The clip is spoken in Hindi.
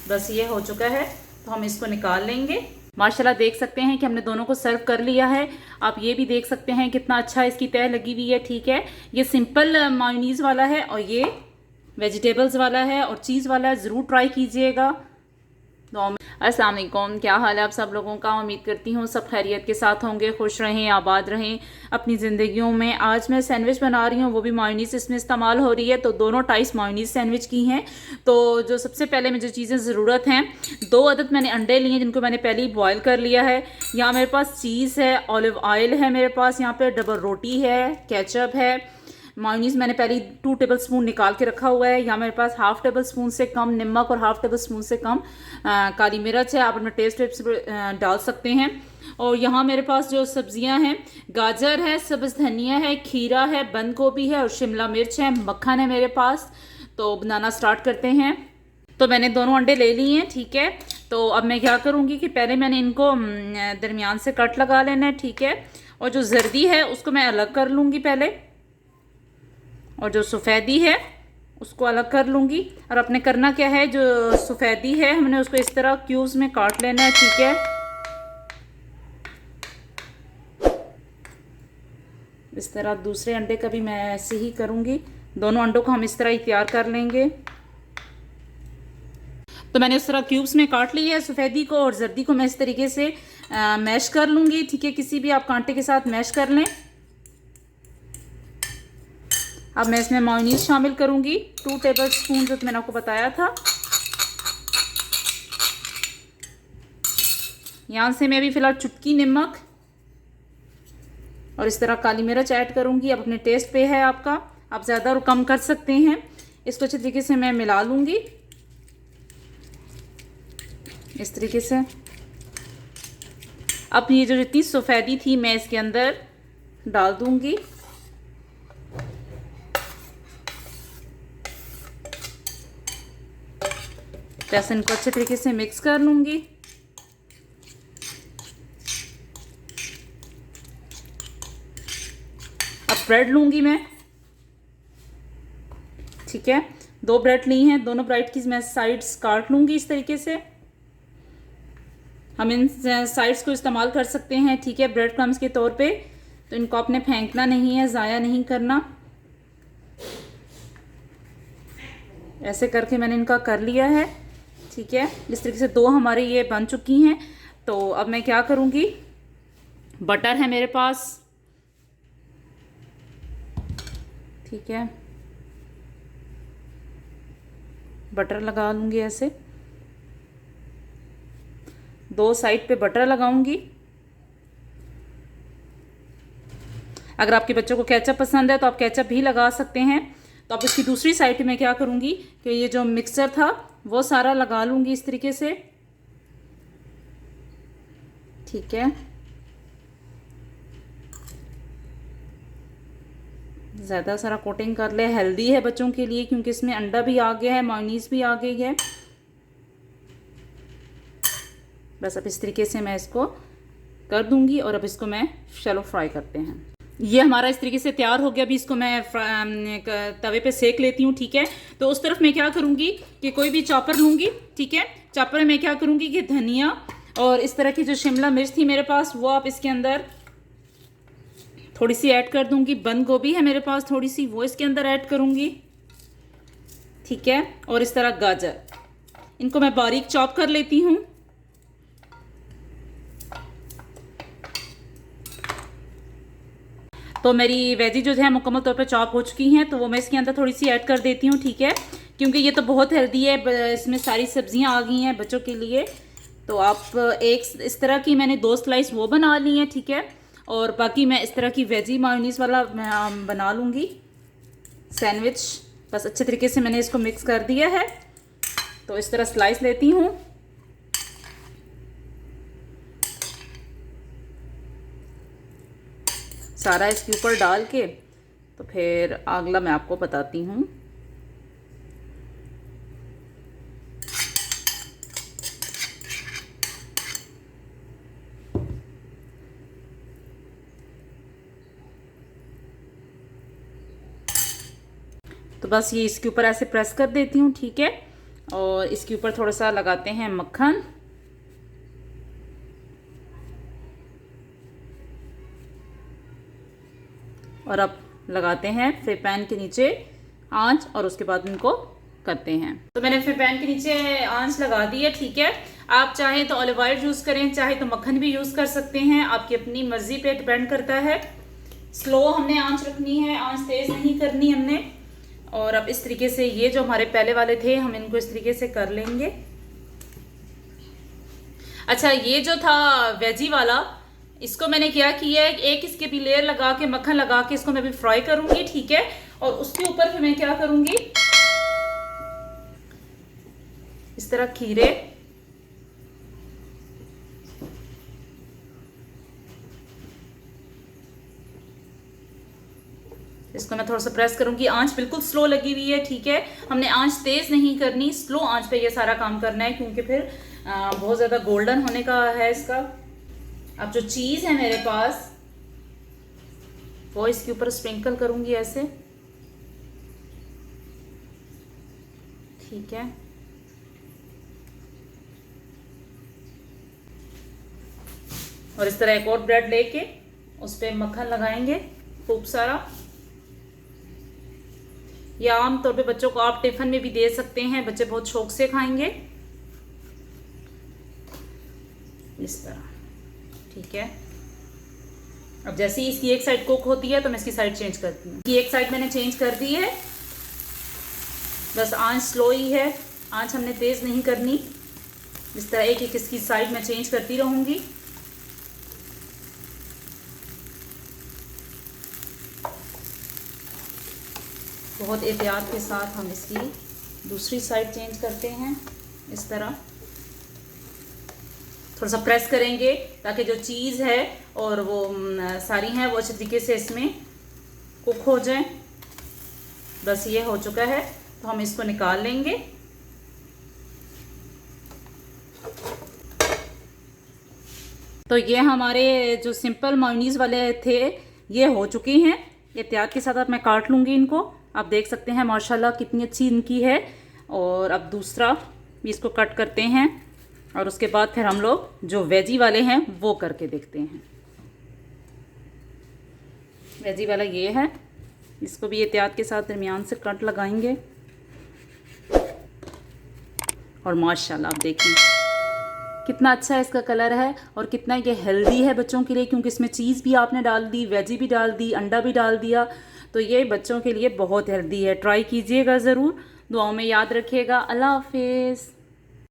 बस ये हो चुका है तो हम इसको निकाल लेंगे। माशाल्लाह देख सकते हैं कि हमने दोनों को सर्व कर लिया है। आप ये भी देख सकते हैं कितना अच्छा इसकी तह लगी हुई है। ठीक है, ये सिंपल मायोनीज वाला है और ये वेजिटेबल्स वाला है और चीज़ वाला है। ज़रूर ट्राई कीजिएगा। तो अस्सलाम वालेकुम, क्या हाल है आप सब लोगों का। उम्मीद करती हूँ सब खैरियत के साथ होंगे, खुश रहें, आबाद रहें अपनी ज़िंदगियों में। आज मैं सैंडविच बना रही हूँ, वो भी मायोनीज़ इसमें इस्तेमाल हो रही है। तो दोनों टाइप्स मायोनीज़ सैंडविच की हैं। तो जो सबसे पहले मुझे चीज़ें ज़रूरत हैं, 2 अदद मैंने अंडे लिए जिनको मैंने पहले ही बॉयल कर लिया है। यहाँ मेरे पास चीज़ है, ऑलिव ऑयल है मेरे पास, यहाँ पर डबल रोटी है, केचप है। मायोनीज़ मैंने पहले 2 टेबल स्पून निकाल के रखा हुआ है। यहाँ मेरे पास हाफ टेबल स्पून से कम नमक और हाफ टेबल स्पून से कम काली मिर्च है। आप अपने टेस्ट डाल सकते हैं। और यहाँ मेरे पास जो सब्जियां हैं, गाजर है, सब्ज़ धनिया है, खीरा है, बंद गोभी है और शिमला मिर्च है, मक्खन है मेरे पास। तो बनाना स्टार्ट करते हैं। तो मैंने दोनों अंडे ले लिए हैं। ठीक है, तो अब मैं क्या करूँगी कि पहले मैंने इनको दरमियान से कट लगा लेना है। ठीक है, और जो जर्दी है उसको मैं अलग कर लूँगी पहले, और जो सफ़ेदी है उसको अलग कर लूँगी। और अपने करना क्या है, जो सफ़ेदी है हमने उसको इस तरह क्यूब्स में काट लेना है। ठीक है, इस तरह दूसरे अंडे का भी मैं ऐसे ही करूँगी। दोनों अंडों को हम इस तरह ही तैयार कर लेंगे। तो मैंने उस तरह क्यूब्स में काट लिया है सफ़ेदी को, और जर्दी को मैं इस तरीके से मैश कर लूँगी। ठीक है, किसी भी आप कांटे के साथ मैश कर लें। अब मैं इसमें मायोनीज़ शामिल करूँगी, 2 टेबल स्पून जो मैंने आपको बताया था। यहाँ से मैं अभी फ़िलहाल चुटकी नमक और इस तरह काली मिर्च ऐड करूँगी। अब अपने टेस्ट पे है आपका, आप ज़्यादा और कम कर सकते हैं। इसको अच्छे तरीके से मैं मिला लूँगी इस तरीके से। अब ये जो जितनी सफ़ेदी थी मैं इसके अंदर डाल दूँगी। जैसे इनको अच्छे तरीके से मिक्स कर लूँगी। अब ब्रेड लूँगी मैं। ठीक है, 2 ब्रेड ली हैं, दोनों ब्रेड की मैं साइड्स काट लूँगी इस तरीके से। हम इन साइड्स को इस्तेमाल कर सकते हैं, ठीक है, ब्रेड क्रम्स के तौर पे। तो इनको आपने फेंकना नहीं है, ज़ाया नहीं करना। ऐसे करके मैंने इनका कर लिया है। ठीक है, इस तरीके से 2 हमारे ये बन चुकी हैं। तो अब मैं क्या करूँगी, बटर है मेरे पास। ठीक है, बटर लगा लूँगी ऐसे, 2 साइड पे बटर लगाऊंगी। अगर आपके बच्चों को केचप पसंद है तो आप केचप भी लगा सकते हैं। तो अब इसकी दूसरी साइड पे मैं क्या करूँगी कि ये जो मिक्सचर था वो सारा लगा लूँगी इस तरीके से। ठीक है, ज़्यादा सारा कोटिंग कर ले, हेल्दी है बच्चों के लिए क्योंकि इसमें अंडा भी आ गया है, मायोनीज़ भी आ गई है। बस अब इस तरीके से मैं इसको कर दूंगी और अब इसको मैं शैलो फ्राई करते हैं। ये हमारा इस तरीके से तैयार हो गया। अभी इसको मैं तवे पे सेक लेती हूँ। ठीक है, तो उस तरफ मैं क्या करूँगी कि कोई भी चॉपर लूँगी। ठीक है, चॉपर में मैं क्या करूँगी कि धनिया और इस तरह की जो शिमला मिर्च थी मेरे पास वो आप इसके अंदर थोड़ी सी ऐड कर दूँगी। बंद गोभी है मेरे पास थोड़ी सी, वो इसके अंदर ऐड करूँगी। ठीक है, और इस तरह गाजर, इनको मैं बारीक चॉप कर लेती हूँ। तो मेरी वेजी जो है मुकम्मल तौर पे चॉप हो चुकी हैं, तो वो मैं इसके अंदर थोड़ी सी ऐड कर देती हूँ। ठीक है, क्योंकि ये तो बहुत हेल्दी है, इसमें सारी सब्जियां आ गई हैं बच्चों के लिए। तो आप एक इस तरह की मैंने 2 स्लाइस वो बना ली हैं। ठीक है, और बाकी मैं इस तरह की वेजी मायोनीज़ वाला बना लूँगी सैंडविच। बस अच्छे तरीके से मैंने इसको मिक्स कर दिया है। तो इस तरह स्लाइस लेती हूँ। सारा इसके ऊपर डाल के तो फिर अगला मैं आपको बताती हूँ। तो बस ये इसके ऊपर ऐसे प्रेस कर देती हूँ। ठीक है, और इसके ऊपर थोड़ा सा लगाते हैं मक्खन। और अब लगाते हैं फिर पैन के नीचे आंच और उसके बाद इनको करते हैं। तो मैंने फिर पैन के नीचे आंच लगा दी है, ठीक है। आप चाहें तो ऑलिव ऑयल यूज़ करें, चाहे तो मक्खन भी यूज़ कर सकते हैं, आपकी अपनी मर्जी पे डिपेंड करता है। स्लो हमने आंच रखनी है, आंच तेज़ नहीं करनी हमने। और अब इस तरीके से ये जो हमारे पहले वाले थे हम इनको इस तरीके से कर लेंगे। अच्छा, ये जो था वेजी वाला, इसको मैंने क्या किया है, एक इसके भी लेयर लगा के मक्खन लगा के इसको मैं भी फ्राई करूंगी, ठीक है। और उसके ऊपर फिर मैं क्या करूंगी, इस तरह खीरे, इसको मैं थोड़ा सा प्रेस करूंगी। आंच बिल्कुल स्लो लगी हुई है, ठीक है। हमने आंच तेज नहीं करनी, स्लो आंच पे ये सारा काम करना है, क्योंकि फिर बहुत ज़्यादा गोल्डन होने का है इसका। अब जो चीज़ है मेरे पास वो इसके ऊपर स्प्रिंकल करूंगी ऐसे, ठीक है। और इस तरह एक और ब्रेड लेके उस पर मक्खन लगाएंगे खूब सारा। या आमतौर पे बच्चों को आप टिफिन में भी दे सकते हैं, बच्चे बहुत शौक से खाएंगे इस तरह, ठीक है। अब जैसे ही इसकी एक साइड कुक होती है तो मैं इसकी साइड चेंज करती हूँ। ये एक साइड मैंने चेंज कर दी है, बस आंच स्लो ही है, आंच हमने तेज नहीं करनी। इस तरह एक एक इसकी साइड मैं चेंज करती रहूंगी। बहुत एहतियात के साथ हम इसकी दूसरी साइड चेंज करते हैं इस तरह। थोड़ा सा प्रेस करेंगे ताकि जो चीज़ है और वो सारी हैं वो अच्छे तरीके से इसमें कुक हो जाए। बस ये हो चुका है तो हम इसको निकाल लेंगे। तो ये हमारे जो सिंपल मेयोनीज वाले थे ये हो चुके हैं। एहतियात के साथ अब मैं काट लूँगी इनको। आप देख सकते हैं माशाल्लाह कितनी अच्छी इनकी है। और अब दूसरा भी इसको कट करते हैं और उसके बाद फिर हम लोग जो वेजी वाले हैं वो करके देखते हैं। वेजी वाला ये है, इसको भी एहतियात के साथ दरमियान से कट लगाएंगे। और माशाल्लाह आप देखें कितना अच्छा इसका कलर है और कितना ये हेल्दी है बच्चों के लिए, क्योंकि इसमें चीज़ भी आपने डाल दी, वेजी भी डाल दी, अंडा भी डाल दिया, तो ये बच्चों के लिए बहुत हेल्दी है। ट्राई कीजिएगा ज़रूर, दुआओं में याद रखिएगा। अल्लाह हाफिज़।